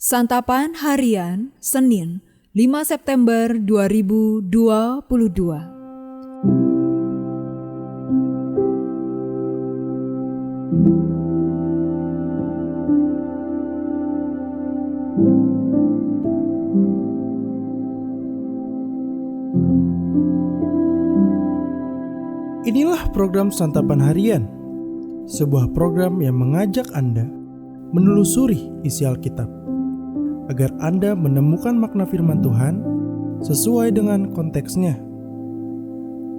Santapan Harian Senin 5 September 2022. Inilah program Santapan Harian, sebuah program yang mengajak Anda menelusuri isi Alkitab, agar Anda menemukan makna firman Tuhan sesuai dengan konteksnya.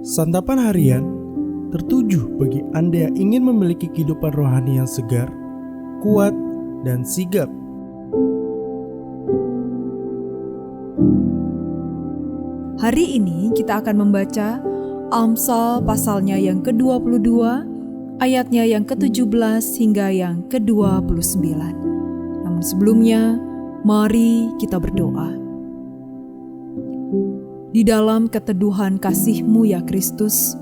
Santapan Harian tertuju bagi Anda yang ingin memiliki kehidupan rohani yang segar, kuat, dan sigap. Hari ini kita akan membaca Amsal pasalnya yang ke-22, ayatnya yang ke-17 hingga yang ke-29. Namun sebelumnya, mari kita berdoa. Di dalam keteduhan kasih-Mu ya Kristus,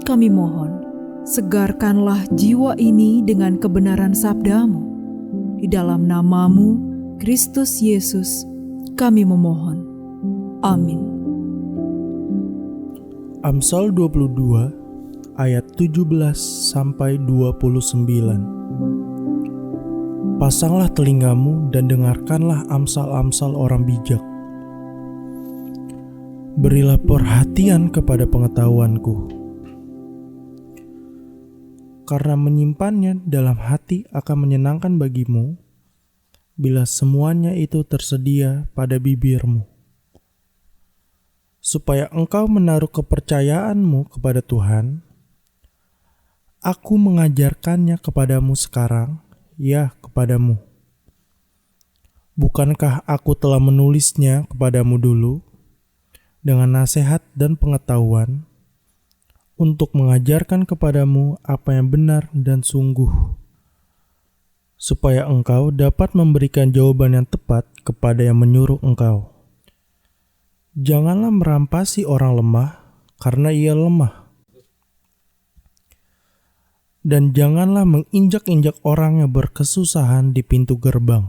kami mohon, segarkanlah jiwa ini dengan kebenaran sabda-Mu. Di dalam nama-Mu, Kristus Yesus, kami memohon. Amin. Amsal 22 ayat 17 sampai 29. Pasanglah telingamu dan dengarkanlah amsal-amsal orang bijak. Berilah perhatian kepada pengetahuanku, karena menyimpannya dalam hati akan menyenangkan bagimu bila semuanya itu tersedia pada bibirmu. Supaya engkau menaruh kepercayaanmu kepada Tuhan, aku mengajarkannya kepadamu sekarang, ya kepadamu. Bukankah aku telah menulisnya kepadamu dulu, dengan nasihat dan pengetahuan, untuk mengajarkan kepadamu apa yang benar dan sungguh, supaya engkau dapat memberikan jawaban yang tepat kepada yang menyuruh engkau. Janganlah merampasi orang lemah, karena ia lemah. Dan janganlah menginjak-injak orang yang berkesusahan di pintu gerbang.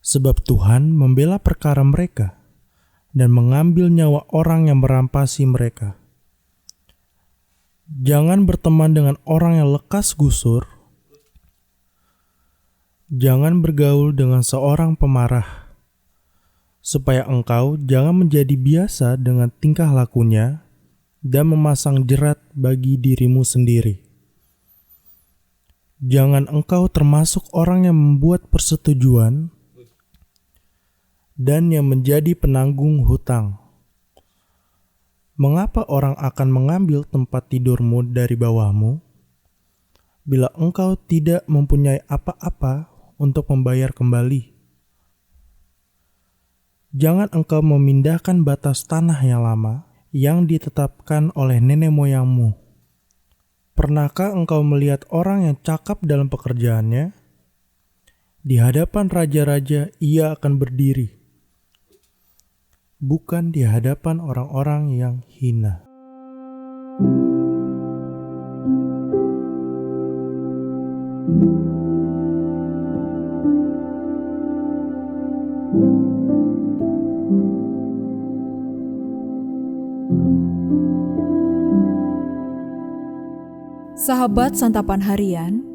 Sebab Tuhan membela perkara mereka, dan mengambil nyawa orang yang merampasi mereka. Jangan berteman dengan orang yang lekas gusur. Jangan bergaul dengan seorang pemarah, supaya engkau jangan menjadi biasa dengan tingkah lakunya dan memasang jerat bagi dirimu sendiri. Jangan engkau termasuk orang yang membuat persetujuan dan yang menjadi penanggung hutang. Mengapa orang akan mengambil tempat tidurmu dari bawahmu, bila engkau tidak mempunyai apa-apa untuk membayar kembali? Jangan engkau memindahkan batas tanah yang lama yang ditetapkan oleh nenek moyangmu. Pernahkah engkau melihat orang yang cakap dalam pekerjaannya? Di hadapan raja-raja ia akan berdiri, bukan di hadapan orang-orang yang hina. Sahabat Santapan Harian,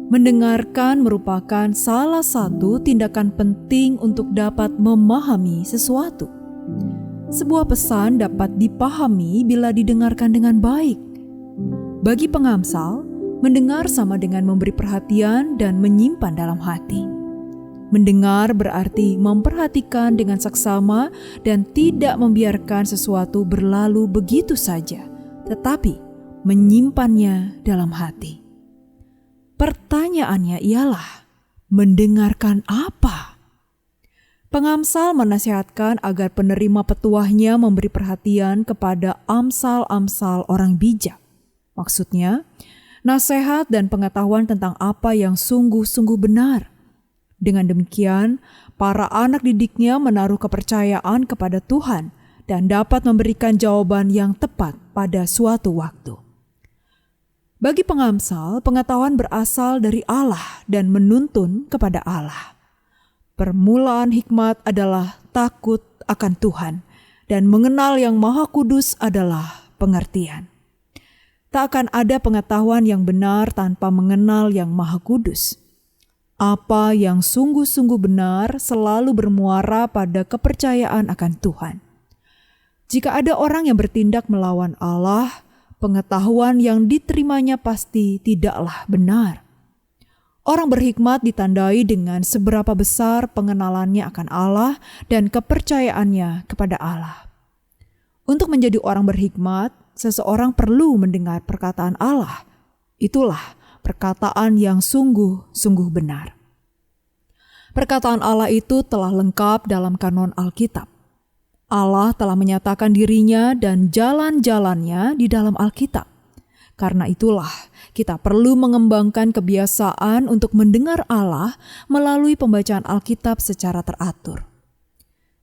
mendengarkan merupakan salah satu tindakan penting untuk dapat memahami sesuatu. Sebuah pesan dapat dipahami bila didengarkan dengan baik. Bagi pengamsal, mendengar sama dengan memberi perhatian dan menyimpan dalam hati. Mendengar berarti memperhatikan dengan seksama dan tidak membiarkan sesuatu berlalu begitu saja, tetapi menyimpannya dalam hati. Pertanyaannya ialah, mendengarkan apa? Pengamsal menasihatkan agar penerima petuahnya memberi perhatian kepada amsal-amsal orang bijak. Maksudnya, nasihat dan pengetahuan tentang apa yang sungguh-sungguh benar. Dengan demikian, para anak didiknya menaruh kepercayaan kepada Tuhan dan dapat memberikan jawaban yang tepat pada suatu waktu. Bagi pengamsal, pengetahuan berasal dari Allah dan menuntun kepada Allah. Permulaan hikmat adalah takut akan Tuhan, dan mengenal Yang Maha Kudus adalah pengertian. Tak akan ada pengetahuan yang benar tanpa mengenal Yang Maha Kudus. Apa yang sungguh-sungguh benar selalu bermuara pada kepercayaan akan Tuhan. Jika ada orang yang bertindak melawan Allah, pengetahuan yang diterimanya pasti tidaklah benar. Orang berhikmat ditandai dengan seberapa besar pengenalannya akan Allah dan kepercayaannya kepada Allah. Untuk menjadi orang berhikmat, seseorang perlu mendengar perkataan Allah. Itulah perkataan yang sungguh-sungguh benar. Perkataan Allah itu telah lengkap dalam kanon Alkitab. Allah telah menyatakan dirinya dan jalan-jalannya di dalam Alkitab. Karena itulah kita perlu mengembangkan kebiasaan untuk mendengar Allah melalui pembacaan Alkitab secara teratur.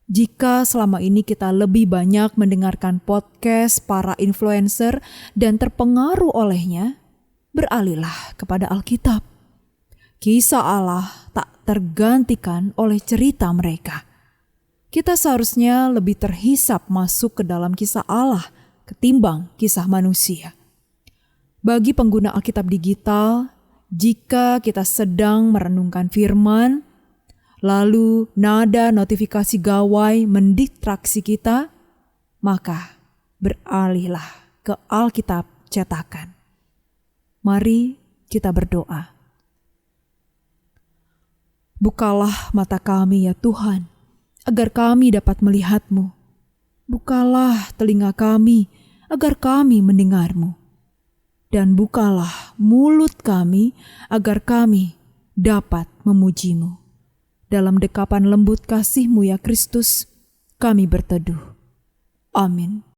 Jika selama ini kita lebih banyak mendengarkan podcast para influencer dan terpengaruh olehnya, beralihlah kepada Alkitab. Kisah Allah tak tergantikan oleh cerita mereka. Kita seharusnya lebih terhisap masuk ke dalam kisah Allah ketimbang kisah manusia. Bagi pengguna Alkitab digital, jika kita sedang merenungkan firman, lalu nada notifikasi gawai mendistraksi kita, maka beralihlah ke Alkitab cetakan. Mari kita berdoa. Bukalah mata kami ya Tuhan, agar kami dapat melihat-Mu. Bukalah telinga kami, agar kami mendengar-Mu. Dan bukalah mulut kami, agar kami dapat memuji-Mu. Dalam dekapan lembut kasih-Mu ya Kristus, kami berteduh. Amin.